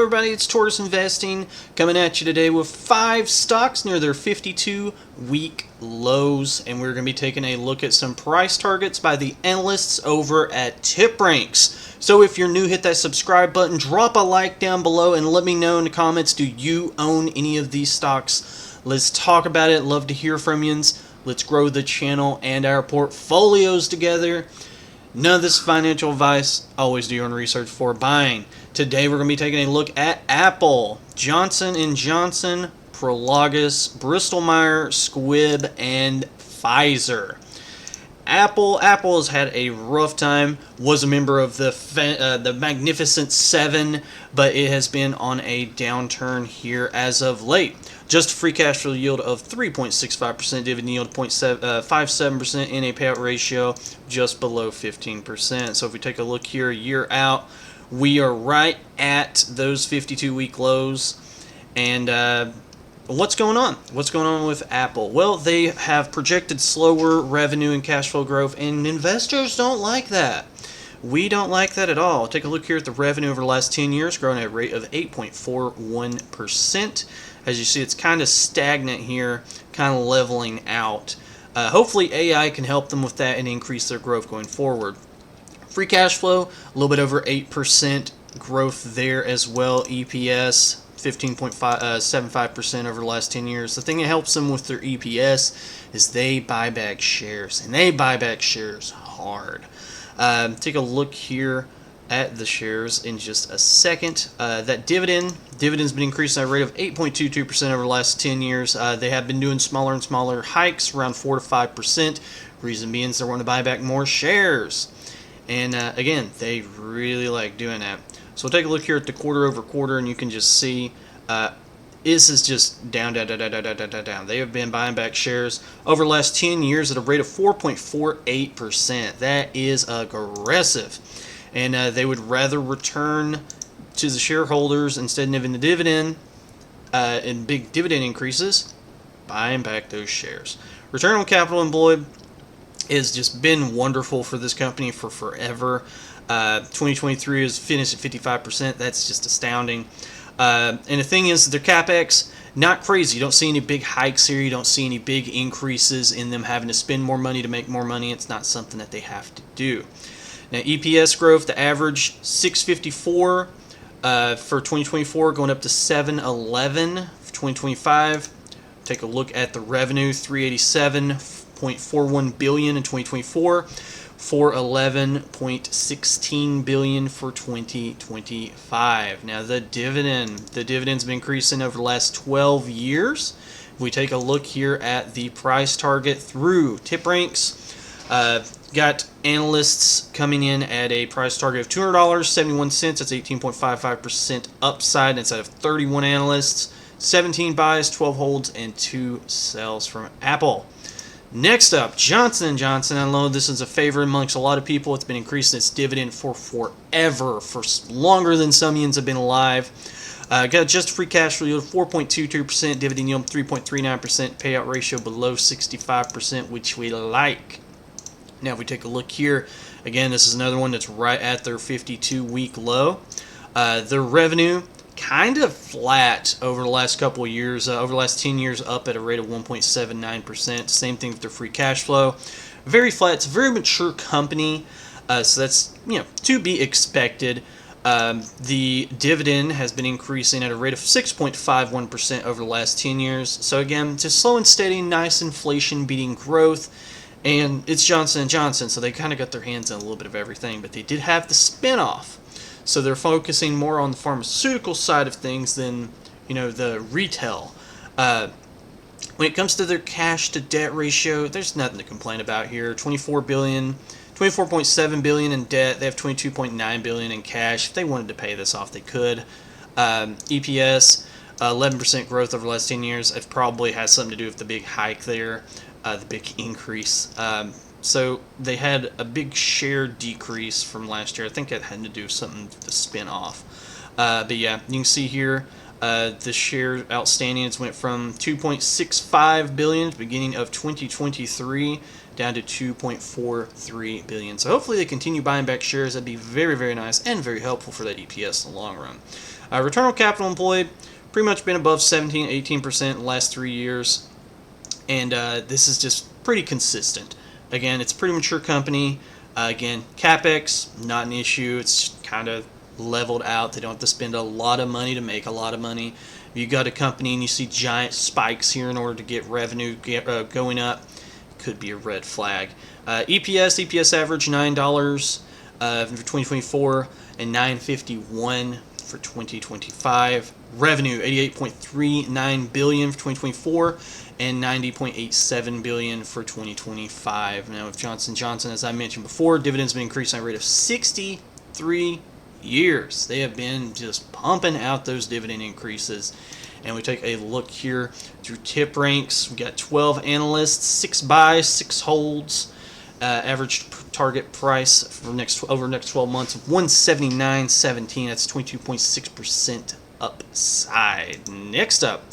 everybody, it's Tortoise Investing coming at you today with 5 stocks near their 52-week lows, and we're going to be taking a look at some price targets by the analysts over at TipRanks. So if you're new, hit that subscribe button, drop a like down below, and let me know in the comments, do you own any of these stocks? Let's talk about it. Love to hear from you. Let's grow the channel and our portfolios together. None of this is financial advice. Always do your own research before buying. Today we're going to be taking a look at Apple, Johnson&Johnson, Prologis, Bristol-Myers Squibb, and Pfizer. Apple has had a rough time. Was a member of the Magnificent Seven, but it has been on a downturn here as of late. Just free cash flow yield of 3.65%, dividend yield 0.57%, and a payout ratio just below 15%. So if we take a look here, a year out, we are right at those 52-week lows. And what's going on? What's going on with Apple? Well, they have projected slower revenue and cash flow growth, and investors don't like that. We don't like that at all. Take a look here at the revenue over the last 10 years, growing at a rate of 8.41%. As you see, it's kind of stagnant here, kind of leveling out. Hopefully AI can help them with that and increase their growth going forward. Free cash flow, a little bit over 8% growth there as well. EPS, 15.75% over the last 10 years. The thing that helps them with their EPS is they buy back shares, and they buy back shares hard. Take a look here at the shares in just a second. That dividend's been increasing at a rate of 8.22% over the last 10 years. They have been doing smaller and smaller hikes, around 4 to 5%. Reason being is they want to buy back more shares. And again, they really like doing that. So we'll take a look here at the quarter over quarter, and you can just see this is just down. They have been buying back shares over the last 10 years at a rate of 4.48%. That is aggressive. And they would rather return to the shareholders instead of in the dividend and big dividend increases, buying back those shares. Return on capital employed has just been wonderful for this company for forever. 2023 is finished at 55%. That's just astounding. And the thing is, their CapEx, not crazy. You don't see any big hikes here. You don't see any big increases in them having to spend more money to make more money. It's not something that they have to do. Now, EPS growth, the average 654 for 2024, going up to 711 for 2025. Take a look at the revenue, 387.41 billion in 2024, 411.16 billion for 2025. Now, the dividend's been increasing over the last 12 years. If we take a look here at the price target through TipRanks, got analysts coming in at a price target of $200.71. That's 18.55% upside instead of 31 analysts, 17 buys, 12 holds, and 2 sells from Apple. Next up, Johnson&Johnson. I know this is a favorite amongst a lot of people. It's been increasing its dividend for forever, for longer than some yens have been alive. Got just free cash flow yield of 4.22%, dividend yield 3.39%, payout ratio below 65%, which we like. Now, if we take a look here, again, this is another one that's right at their 52-week low. Their revenue kind of flat over the last couple of years, over the last 10 years, up at a rate of 1.79%. Same thing with their free cash flow. Very flat. It's a very mature company, so that's to be expected. The dividend has been increasing at a rate of 6.51% over the last 10 years. So again, just slow and steady, nice inflation-beating growth. And it's Johnson&Johnson, so they kind of got their hands on a little bit of everything. But they did have the spinoff, so they're focusing more on the pharmaceutical side of things than the retail. When it comes to their cash-to-debt ratio, there's nothing to complain about here. 24.7 billion in debt. They have 22.9 billion in cash. If they wanted to pay this off, they could. EPS, 11% growth over the last 10 years. It probably has something to do with the big hike there. The big increase. So they had a big share decrease from last year. I think it had to do with something to spin off. But yeah, you can see here the share outstandings went from 2.65 billion at the beginning of 2023 down to 2.43 billion. So hopefully they continue buying back shares. That'd be very, very nice and very helpful for that EPS in the long run. Return on capital employed, pretty much been above 17, 18% in the last 3 years. And this is just pretty consistent. Again, it's a pretty mature company. Again, CapEx, not an issue. It's kind of leveled out. They don't have to spend a lot of money to make a lot of money. If you got a company and you see giant spikes here in order to get revenue going up, it could be a red flag. EPS average $9 for 2024 and $9.51 for 2025. Revenue $88.39 billion for 2024 and $90.87 billion for 2025. Now, with Johnson&Johnson, as I mentioned before, dividends have been increasing at a rate of 63 years. They have been just pumping out those dividend increases. And we take a look here through tip ranks. We got 12 analysts, 6 buys, 6 holds. Average target price for over the next 12 months of 179.17. That's 22.6% upside. Next up,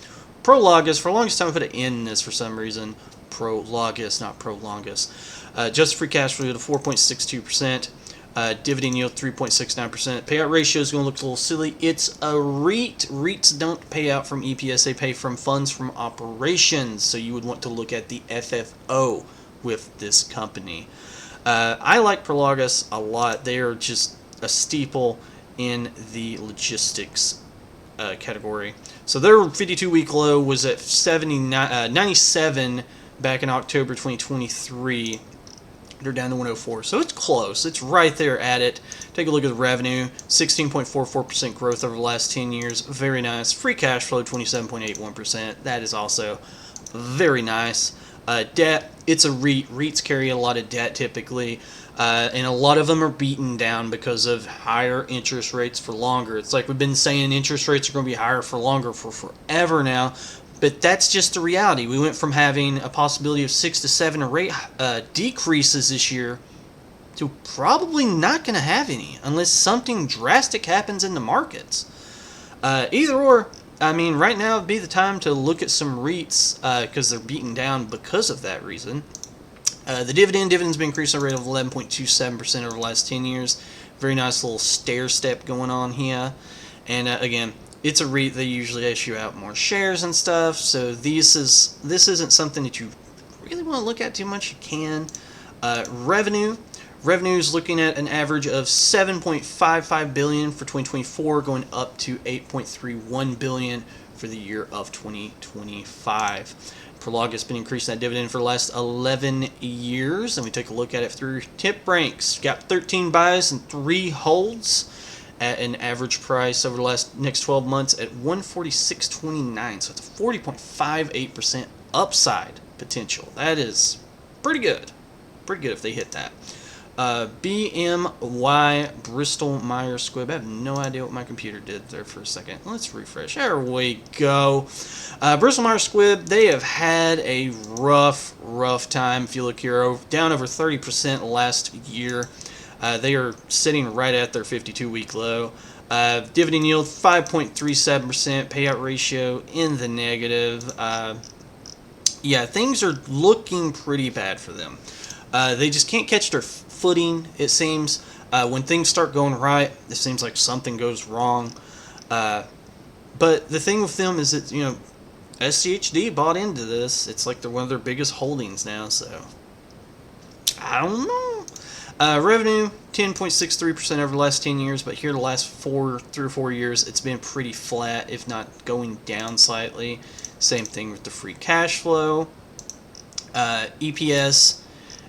Prologis. For the longest time, I put an N in this for some reason. Prologis, not Prolongus. Adjusted free cash flow to 4.62%. Dividend yield 3.69%. Payout ratio is going to look a little silly. It's a REIT. REITs don't pay out from EPS. They pay from funds from operations. So you would want to look at the FFO with this company. I like Prologis a lot. They are just a staple in the logistics category. So their 52-week low was at 97 back in October 2023. They're down to 104, so it's close. It's right there at it. Take a look at the revenue, 16.44% growth over the last 10 years. Very nice. Free cash flow, 27.81%. That is also very nice. Debt, it's a REIT. REITs carry a lot of debt typically, and a lot of them are beaten down because of higher interest rates for longer. It's like we've been saying, interest rates are going to be higher for longer for forever now. But that's just the reality. We went from having a possibility of 6 to 7 rate decreases this year to probably not going to have any unless something drastic happens in the markets. Either or, I mean, right now would be the time to look at some REITs because they're beaten down because of that reason. The dividend's been increasing at a rate of 11.27% over the last 10 years. Very nice little stair step going on here. And again, it's a REIT. They usually issue out more shares and stuff, so this isn't something that you really want to look at too much. You can. Revenue is looking at an average of $7.55 billion for 2024, going up to $8.31 billion for the year of 2025. Prologis has been increasing that dividend for the last 11 years, and we take a look at it through tip ranks. Got 13 buys and 3 holds at an average price over the next 12 months at $146.29. So it's a 40.58% upside potential. That is pretty good. Pretty good if they hit that. BMY, Bristol-Myers Squibb. I have no idea what my computer did there for a second. Let's refresh. There we go. Bristol-Myers Squibb, they have had a rough time. If you look here, down over 30% last year. They are sitting right at their 52-week low. Dividend yield 5.37%. Payout ratio in the negative. Yeah, things are looking pretty bad for them. They just can't catch their footing, it seems. When things start going right, it seems like something goes wrong. But the thing with them is that, SCHD bought into this. It's like they're one of their biggest holdings now, so I don't know. Revenue, 10.63% over the last 10 years, but here the last 3 or 4 years, it's been pretty flat, if not going down slightly. Same thing with the free cash flow. EPS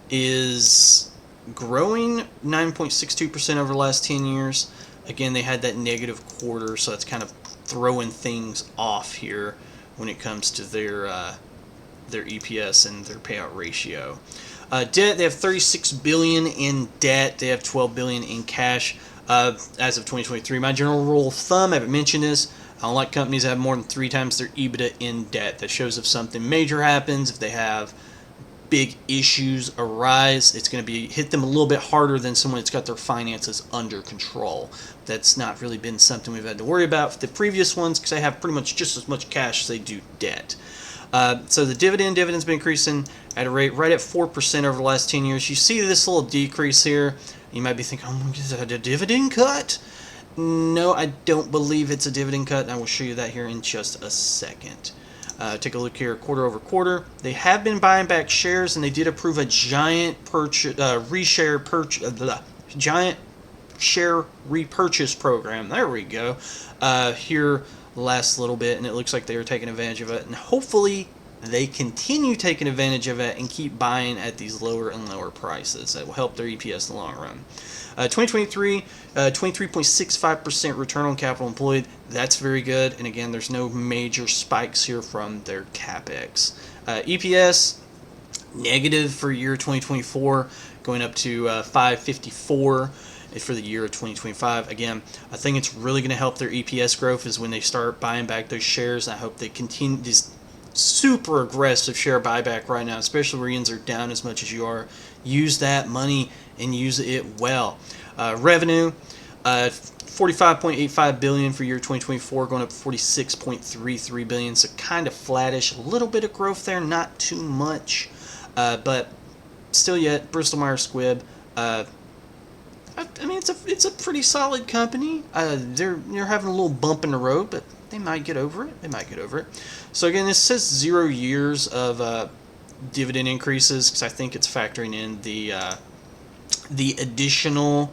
is growing 9.62% over the last 10 years. Again, they had that negative quarter, so it's kind of throwing things off here when it comes to their EPS and their payout ratio. Debt, they have $36 billion in debt. They have $12 billion in cash as of 2023. My general rule of thumb, I haven't mentioned this, I don't like companies that have more than 3 times their EBITDA in debt. That shows if something major happens, if they have big issues arise, it's going to hit them a little bit harder than someone that's got their finances under control. That's not really been something we've had to worry about for the previous ones because they have pretty much just as much cash as they do debt. So the dividend's been increasing at a rate right at 4% over the last 10 years. You see this little decrease here. You might be thinking, oh, is that a dividend cut? No, I don't believe it's a dividend cut, and I will show you that here in just a second. Take a look here, quarter over quarter. They have been buying back shares, and they did approve a giant giant share repurchase program. There we go. Here last little bit, and it looks like they were taking advantage of it, and hopefully they continue taking advantage of it and keep buying at these lower and lower prices. That will help their EPS in the long run. 2023, 23.65% return on capital employed. That's very good. And again, there's no major spikes here from their CapEx. EPS, negative for year 2024, going up to 554 for the year of 2025. Again, I think it's really going to help their EPS growth is when they start buying back those shares. I hope they continue this super aggressive share buyback right now, especially where yens are down as much as you are. Use that money and use it well. Revenue, 45.85 billion for year 2024, going up 46.33 billion. So kind of flattish, a little bit of growth there, not too much, but still yet Bristol-Myers Squibb. I mean, it's a pretty solid company. They're having a little bump in the road, but they might get over it. They might get over it. So again, this says 0 years of dividend increases because I think it's factoring in the additional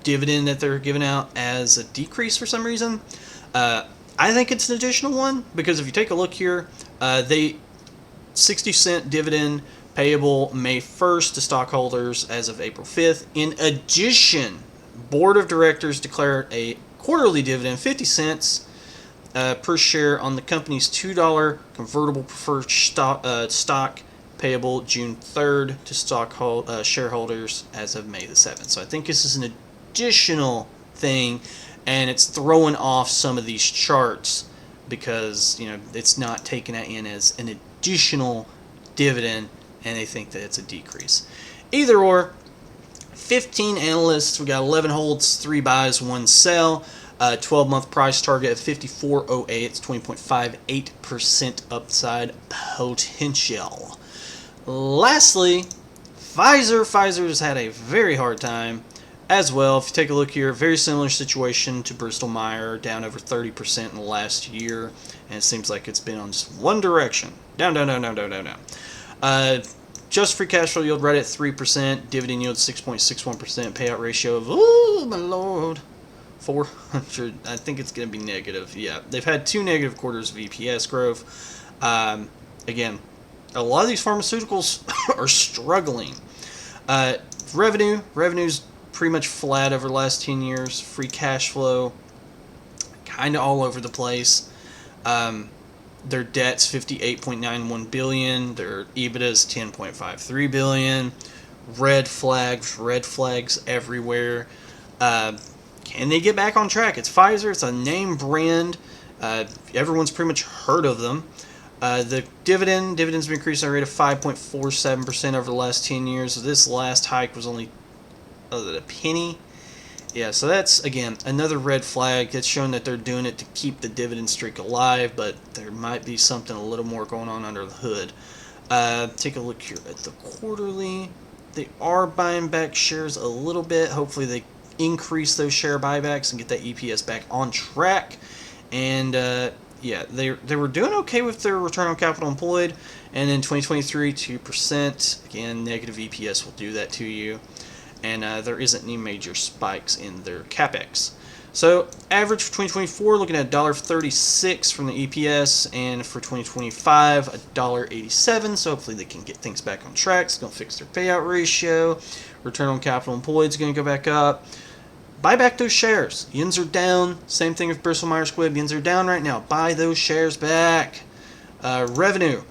dividend that they're giving out as a decrease for some reason. I think it's an additional one because if you take a look here, they 60-cent dividend payable May 1st to stockholders as of April 5th. In addition, Board of Directors declared a quarterly dividend, 50 cents per share on the company's $2 convertible preferred stock payable June 3rd to shareholders as of May the 7th. So I think this is an additional thing, and it's throwing off some of these charts because it's not taking that in as an additional dividend, and they think that it's a decrease. Either or, 15 analysts, we got 11 holds, 3 buys, 1 sell. 12-month price target of 54.08. It's 20.58% upside potential. Lastly, Pfizer. Pfizer has had a very hard time as well. If you take a look here, very similar situation to Bristol-Myers, down over 30% in the last year, and it seems like it's been on just one direction. Down. Just free cash flow yield right at 3%, dividend yield 6.61%, payout ratio of, oh my lord, 400. I think it's going to be negative. Yeah, they've had 2 negative quarters of EPS growth. Again, a lot of these pharmaceuticals are struggling. Revenue's pretty much flat over the last 10 years. Free cash flow, kind of all over the place. Their debt's $58.91 billion. Their EBITDA is $10.53 billion. Red flags everywhere. Can they get back on track? It's Pfizer. It's a name brand. Everyone's pretty much heard of them. The dividends have increased at a rate of 5.47% over the last 10 years. This last hike was only a penny. Yeah, so that's, again, another red flag. That's showing that they're doing it to keep the dividend streak alive, but there might be something a little more going on under the hood. Take a look here at the quarterly. They are buying back shares a little bit. Hopefully they increase those share buybacks and get that EPS back on track. And yeah, they were doing okay with their return on capital employed. And in 2023, 2%. Again, negative EPS will do that to you. And there isn't any major spikes in their CapEx. So average for 2024, looking at $1.36 from the EPS, and for 2025, $1.87. So hopefully they can get things back on track. It's going to fix their payout ratio. Return on capital employed is going to go back up. Buy back those shares. Yens are down. Same thing with Bristol-Myers Squibb. Yens are down right now. Buy those shares back. Revenue,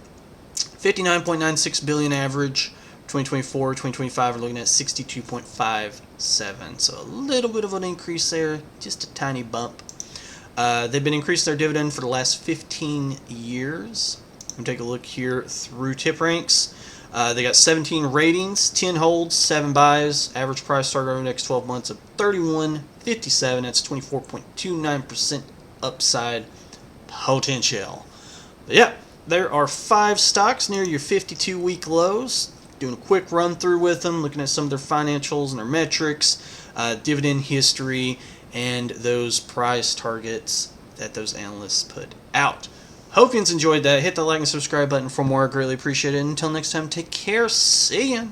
$59.96 billion average. 2024, 2025, we're looking at 62.57. So a little bit of an increase there, just a tiny bump. They've been increasing their dividend for the last 15 years. We'll take a look here through tip ranks. They got 17 ratings, 10 holds, 7 buys. Average price target over the next 12 months of 31.57. That's 24.29% upside potential. But yeah, there are 5 stocks near your 52-week lows. Doing a quick run through with them, looking at some of their financials and their metrics, dividend history, and those price targets that those analysts put out. Hope you enjoyed that. Hit the like and subscribe button for more. I greatly appreciate it. Until next time, take care. See ya.